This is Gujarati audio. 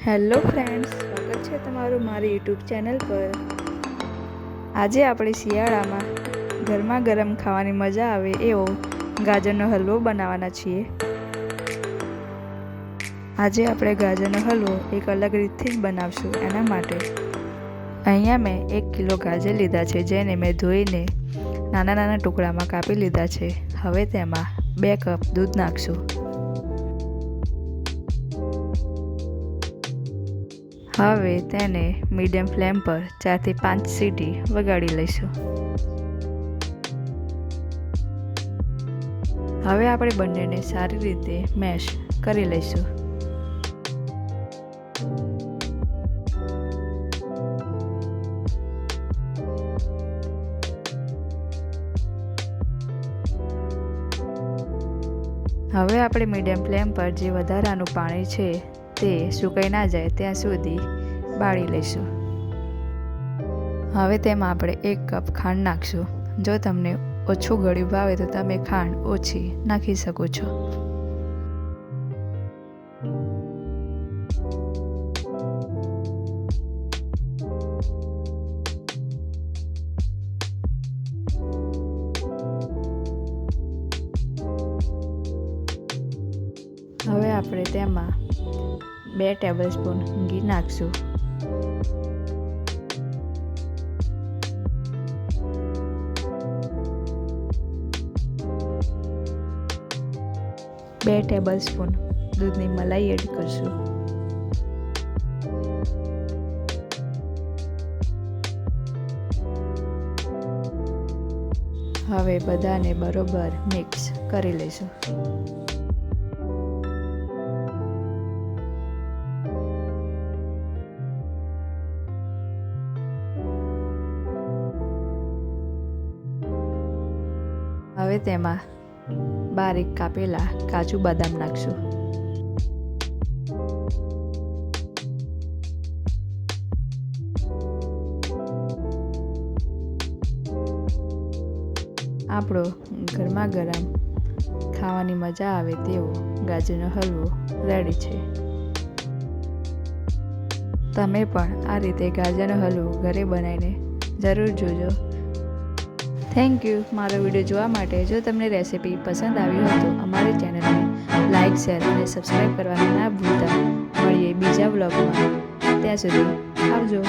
હેલો ફ્રેન્ડ્સ, સ્વાગત છે તમારું મારી યુટ્યુબ ચેનલ પર। આજે આપણે શિયાળામાં ગરમા ગરમ ખાવાની મજા આવે એવો ગાજરનો હલવો બનાવવાના છીએ। આજે આપણે ગાજરનો હલવો એક અલગ રીતથી જ બનાવશું। એના માટે અહીંયા મેં 1 કિલો ગાજર લીધા છે, જેને મેં ધોઈને નાના નાના ટુકડામાં કાપી લીધા છે। હવે તેમાં 2 કપ દૂધ નાખશું। હવે તેને મીડિયમ ફ્લેમ પર 4 થી 5 સીટી વગાડી લઈશું। હવે આપણે બંનેને સારી રીતે મેશ કરી લઈશું। હવે આપણે મીડિયમ ફ્લેમ પર જે વધારાનું પાણી છે તે સુકાઈ ના જાય ત્યાં સુધી બાળી લઈશું। હવે તેમાં આપણે 1 કપ ખાંડ નાખશું। જો તમને ઓછું ગળ્યું ભાવે તો તમે ખાંડ ઓછી નાખી શકો છો। હવે આપણે તેમાં 2 ટેબલસ્પૂન ઘી નાખશું। બે ટેબલસ્પૂન દૂધની મલાઈ એડ કરશું। હવે બધાને બરોબર મિક્સ કરી લઈશું। હવે તેમાં બારીક કાપેલા કાજુ બદામ નાખશું। આપણો ગરમા ગરમ ખાવાની મજા આવે તેવો ગાજરનો હલવો રેડી છે। તમે પણ આ રીતે ગાજરનો હલવો ઘરે બનાવીને જરૂર જોજો। થેન્ક યુ મારો વિડીયો જોવા માટે। જો તમને રેસિપી પસંદ આવી હોય તો અમારી ચેનલને લાઇક, શેર અને સબસ્ક્રાઈબ કરવાનું ના ભૂલતા। મળીએ બીજા વ્લોગમાં, ત્યાં સુધી આવજો।